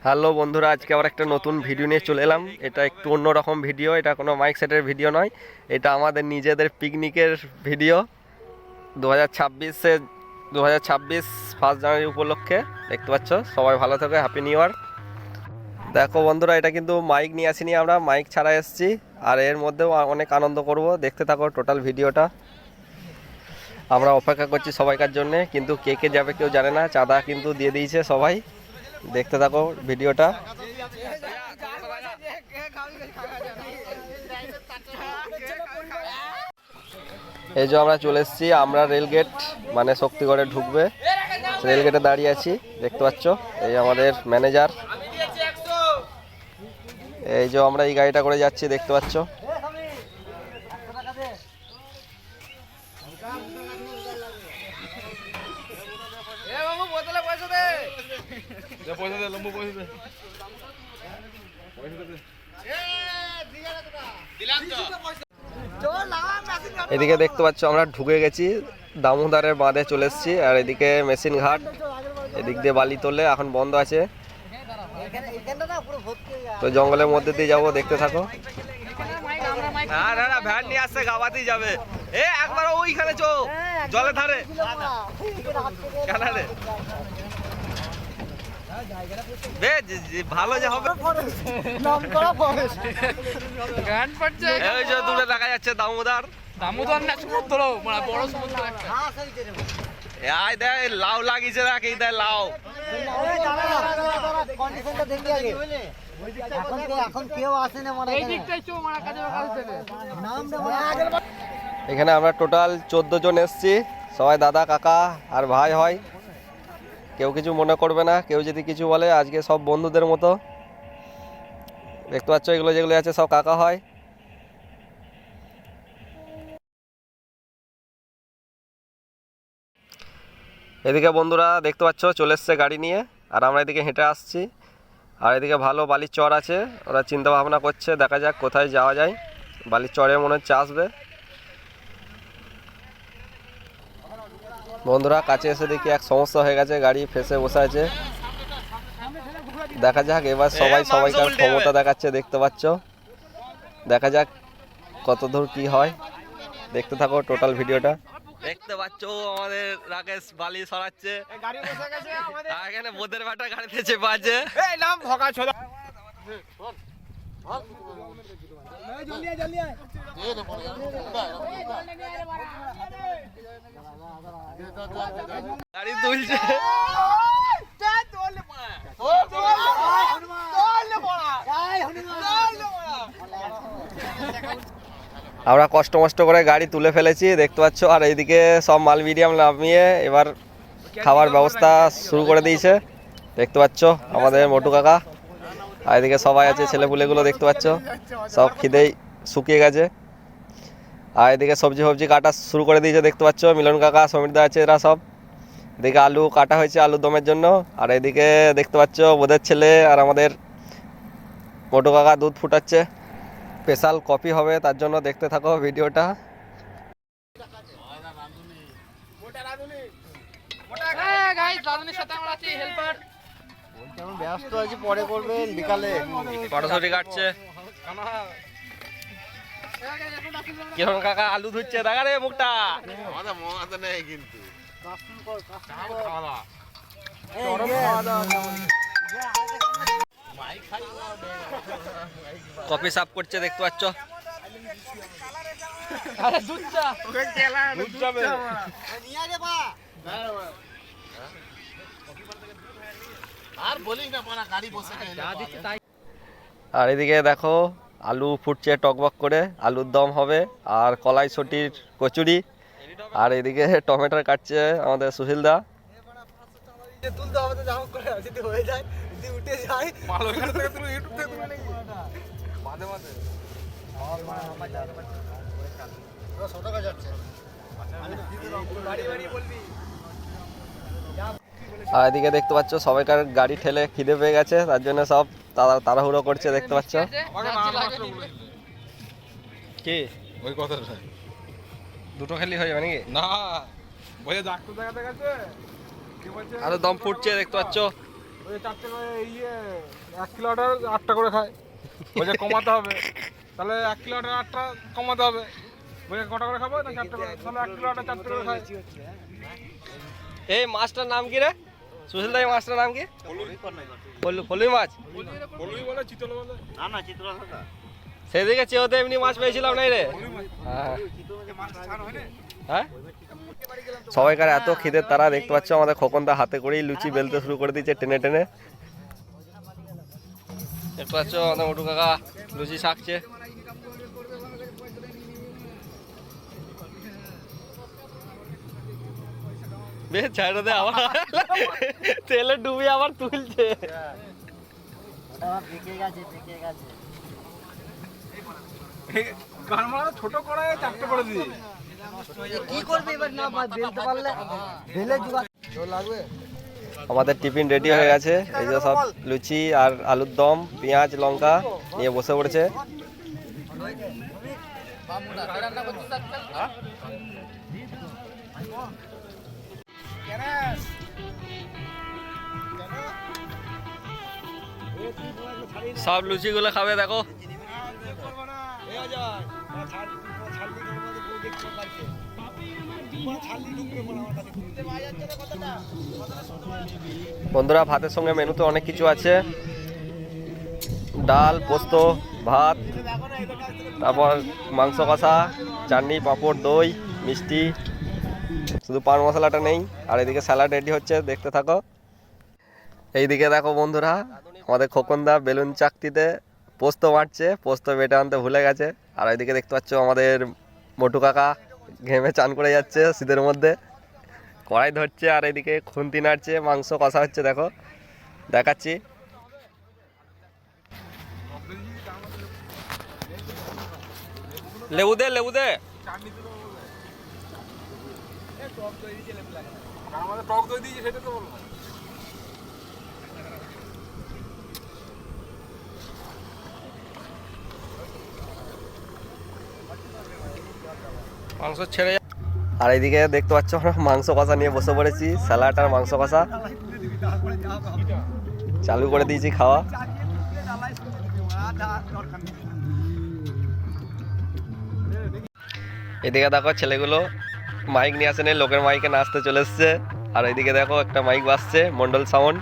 Hello বন্ধুরা, আজকে আবার একটা নতুন ভিডিও নিয়ে চলে এলাম। এটা একটু অন্যরকম ভিডিও, এটা কোনো মাইক সেটের ভিডিও নয়, এটা আমাদের নিজেদের পিকনিকের ভিডিও 2026-এ 2026 ফার্স্ট জানুয়ারি উপলক্ষে। দেখতে পাচ্ছ, সবাই ভালো থাকে, হ্যাপি নিউ ইয়ার। দেখো বন্ধুরা, এটা কিন্তু মাইক নিয়ে আসিনি, আমরা মাইক ছাড়া এসেছি। আর এর মধ্যেও অনেক আনন্দ করব, দেখতে থাকো টোটাল ভিডিওটা। আমরা অপেক্ষা করছি সবাইকার জন্য, কিন্তু কে কে যাবে কেউ জানে না। চাঁদা কিন্তু দিয়ে দিয়েছে সবাই। দেখতে থাকো ভিডিওটা। এই যে আমরা চলে এসেছি, আমরা রেলগেট মানে শক্তিগড়ে ঢুকবে, রেলগেটে দাঁড়িয়ে আছি, দেখতে পাচ্ছ। এই আমাদের ম্যানেজার, এই যে আমরা এই গাড়িটা করে যাচ্ছি, দেখতে পাচ্ছ। এদিকে দেখতে পাচ্ছ আমরা ঢুকে গেছি, দামোদরের বাঁধে চলে এসেছি। আর এদিকে মেশিন ঘাট, এদিক দিয়ে বালি তোলে, এখন বন্ধ আছে। তো জঙ্গলের মধ্যে দিয়ে যাবো, দেখতে থাকো। ভ্যান নিয়ে আসছে, গাওয়াতেই যাবে। এ একবার ওইখানে চো, জলের ধারে ভালো যে হবে। এই যে দূরে দেখা যাচ্ছে দামোদর, না সমুদ্র, মানে বড় সমুদ্র একটা। এই দেখ লাউ লাগিয়েছে, দেখ এই দেখ লাউ। এখানে আমরা টোটাল 14 জন এসছি, সবাই দাদা কাকা আর ভাই হয়। কেউ কিছু মনে করবে না, কেউ যদি কিছু বলে। আজকে সব বন্ধুদের মতো, দেখতে পাচ্ছ এগুলো যেগুলো আছে সব কাকা হয়। এদিকে বন্ধুরা দেখতে পাচ্ছ চলে এসছে গাড়ি নিয়ে, আর আমরা এদিকে হেঁটে আসছি। আর এদিকে ভালো বালির চর আছে, ওরা চিন্তা ভাবনা করছে, দেখা যাক কোথায় যাওয়া যায়। বালির চরে মনে হচ্ছে আসবে। বন্ধুরা কাছে এসে দেখি এক সমস্যা হয়ে গেছে, গাড়ি ফেসে বসে আছে। দেখা যাক এবার সবাই সবাইকার ক্ষমতা দেখাচ্ছে, দেখতে পাচ্ছ। দেখা যাক কত দূর কি হয়, দেখতে থাকো টোটাল ভিডিওটা। দেখতে পাচ্ছ আমাদের রাকেশ বালি সরাচ্ছে, এখানে বোদের বাটা গাড়িতে চেপে আছে। গাড়ি তুলছে, আমরা কষ্ট মষ্ট করে গাড়ি তুলে ফেলেছি, দেখতে পাচ্ছ। আর এইদিকে সব মাল মিডিয়াম নামিয়ে এবার খাবার ব্যবস্থা শুরু করে দিয়েছে, দেখতে পাচ্ছ আমাদের মোটু কাকা। আর এদিকে সবাই আছে, ছেলেপুলেগুলো দেখতে পাচ্ছ, সব খিদেই শুকিয়ে গেছে। আর এদিকে সবজি ফবজি কাটা শুরু করে দিয়েছে, দেখতে পাচ্ছ। মিলন কাকা, সমীরদা আছে, এরা সব। এদিকে আলু কাটা হয়েছে আলুর দমের জন্য। আর এদিকে দেখতে পাচ্ছ বোদের ছেলে আর আমাদের মোটু কাকা দুধ ফুটাচ্ছে, স্পেশাল কফি হবে তার জন্য। দেখতে থাকো ভিডিওটা। ব্যস্ত আছি, পরে করবেন বিকালে। কড়াছড়ি কাটছে কিরণ কাকা, আলু ধুচ্ছে, দেখা রে মুখটা। আমাদের মহাতে নেই কিন্তু কফি সাফ করছে, দেখতে পাচ্ছ। আর এদিকে দেখো আলু ফুটছে টকবক করে, আলুর দম হবে। আর কলাইছটির কচুরি। আর এদিকে টমেটো কাটছে আমাদের সুশীল দা। আর এদিকে দেখতে পাচ্ছ সবাইকার গাড়ি ঠেলে খিদে পেয়ে গেছে, তার জন্য সব তাড়াহুড়ো করছে, দেখতে পাচ্ছ। কি ওই কথাটা দুটো খেলি হয়ে যাবে নাকি? না, বলে ডাক্তার দেখাতে গেছে, আরো দম ফুটছে, দেখতে পাচ্ছ। ওই 4টে করে ইয়ে 1 কিলো আটার 8টা করে খায়, ওইটা কমাতে হবে। তাহলে 1 কিলো আটার 8টা কমাতে হবে, ওই কটা করে খাবো না 4টে করে, তাহলে 1 কিলো আটা 4টে করে খায়। এই মাছটার নাম কি রে সুশীল দা? এই মাছটার নাম কি? ফলুই মাছ। বলুই বলে, চিতল বলে। সেদিকে চেয়েতে এমনি মাছ পেয়েছিলাম নাই রে। হ্যাঁ হ্যাঁ, সবাইকার এত খিদের তারা দেখতে পাচ্ছ আমাদের খোকনদা হাতে করেই লুচি বেলতে শুরু করে দিয়েছে টেনে টেনে। দেখতে পাচ্ছ আমাদের মোটু কাকা লুচি শাকছে। বেশ ছাড়া দে, আবার তেলে ডুবে আবার তুলছে। গান মারা ছোট কড়াই 4টে করে দিই। আমাদের টিফিন রেডি হয়ে গেছে, এই যে সব লুচি আর আলুর দম, পেঁয়াজ লঙ্কা নিয়ে বসে পড়েছে। সব লুচি গুলো খাবে দেখো। বন্ধুরা ভাতের সঙ্গে মেনুতে অনেক কিছু আছে, ডাল, পোস্ত, ভাত, তারপর মাংস কষা, চাটনি, পাঁপড়, দই, মিষ্টি, শুধু পান মশলাটা নেই। আর এদিকে স্যালাড রেডি হচ্ছে, দেখতে থাকো। এইদিকে দেখো বন্ধুরা আমাদের খোকনদা বেলুন চাকতিতে পোস্ত বাটছে, পোস্ত বেটে আনতে ভুলে গেছে। আর এইদিকে দেখতে পাচ্ছ আমাদের মোটু কাকা ঘেমে চান করে যাচ্ছে শীতের মধ্যে, কড়াই ধরছে আর এদিকে খুন্তি নাড়ছে, মাংস কষা হচ্ছে দেখো, দেখাচ্ছি। লেবু দে, লেবু দে। আমাদের টক দই দিয়েছি, সেটা তো বলবো। মাংস ছেড়ে। আর এইদিকে দেখতে পাচ্ছ আমরা মাংস কষা নিয়ে বসে পড়েছি, স্যালাড আর মাংস কষা চালু করে দিয়েছি খাওয়া। এদিকে দেখো ছেলেগুলো মাইক নিয়ে আসেনি, লোকের মাইকে নাচতে চলে এসছে। আর এইদিকে দেখো একটা মাইক বাজছে, মন্ডল সাউন্ড।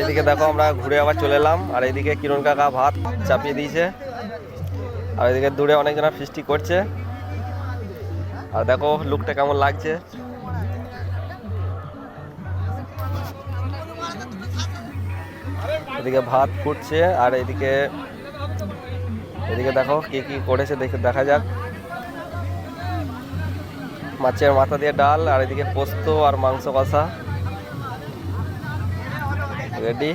এদিকে দেখো আমরা ঘুরে আবার চলে এলাম। আর এইদিকে কিরণ কাকা ভাত চাপিয়ে দিয়েছে, আর এদিকে দূরে অনেকজনা ফিস্টি করছে। আর দেখো লুকটা কেমন লাগছে। এদিকে ভাত ফুটছে, আর এদিকে দেখো কি কি করেছে, দেখে দেখা যাক। মাছের মাথা দিয়ে ডাল, আর এদিকে পোস্ত আর মাংস কষা রেডি।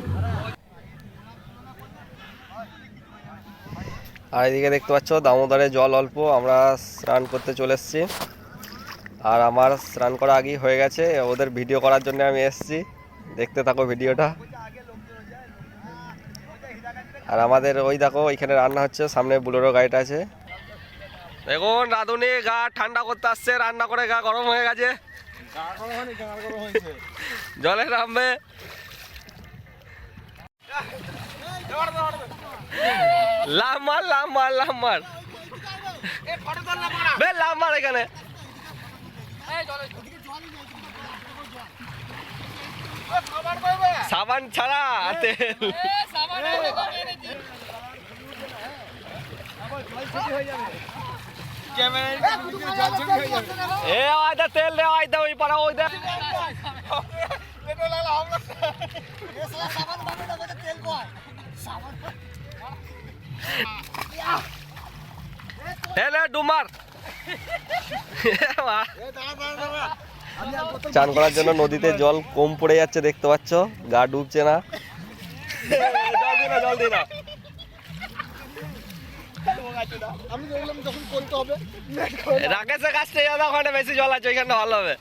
আর এদিকে দেখতে পাচ্ছ দামোদরে জল অল্প, আমরা স্নান করতে চলে এসেছি। আর আমার স্নান করা আগেই হয়ে গেছে, ওদের ভিডিও করার জন্য আমি এসেছি, দেখতে থাকো ভিডিওটা। আর আমাদের ওই দেখো এখানে রান্না হচ্ছে, সামনে বুলেরো গাড়িটা আছে। দেখুন রাঁধুনি গা ঠান্ডা করতে আসছে, রান্না করে গা গরম হয়ে গেছে, জলে নামবে। লামার লামার লামার বে লামার এখানে সাবান ছাড়া তেল। এ আয়দা তেল দে, আয়দা ওই পাড়া ওই দে। ডুমার চান করার জন্য নদীতে জল কম পড়ে যাচ্ছে, দেখতে পাচ্ছ, গা ডুবছে না। জল দিই না। রাকেশের কাছ থেকে ওখানে বেশি জল আছে, ওইখানে ভালো হবে।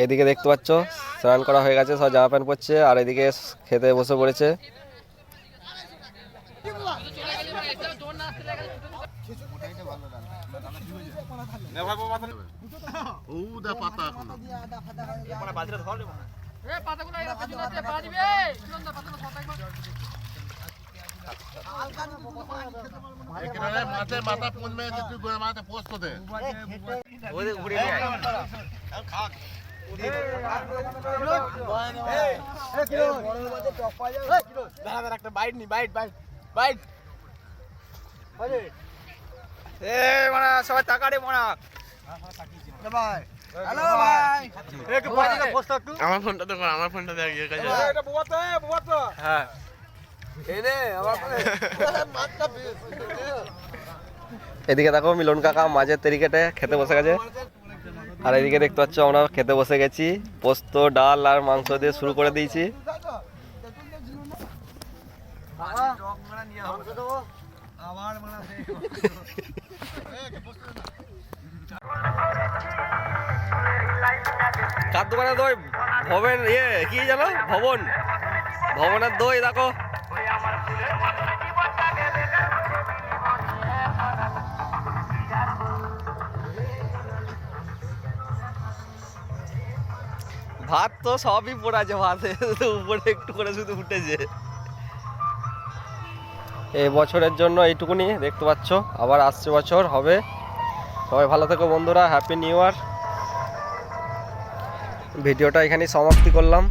এদিকে দেখতে পাচ্ছ স্নান করা হয়ে গেছে, সব জামা প্যান্ট পরছে, আর এদিকে খেতে বসে পড়েছে। ওদা পাতা এখন মাথায় মাথা পুনবে তুই করে মাথা পোস্ত দে একটা বাইট নি বাইট বাইট বাইট এ মানে সবাই টাকা দে মোনা ভাই হ্যালো ভাই একটু পয়সা পোস্ট একটু আমার ফোনটা তো কর আমার ফোনটা দেখ ইয়ে কাছে এটা বুয়াতে হ্যাঁ এই নে আমার ফোনে মাথা এদিকে দেখো মিলন কাকা মাঝের তেরিকেটে খেতে বসে গেছে, আর এদিকে দেখতে পাচ্ছ আমরা খেতে বসে গেছি। পোস্ত, ডাল আর মাংস দিয়ে শুরু করে দিয়েছি। কার দোকানে দই? ভবন কি জানো, ভবনের দই দেখো। ভাত তো সবই পড়ে আছে, ভাতে উপরে একটু করে শুধু উঠেছে। এই বছরের জন্য এইটুকুনি দেখতে পাচ্ছ, আবার আসছে বছর হবে। সবাই ভালো থেকো বন্ধুরা, হ্যাপি নিউ ইয়ার। ভিডিওটা এখানেই সমাপ্তি করলাম।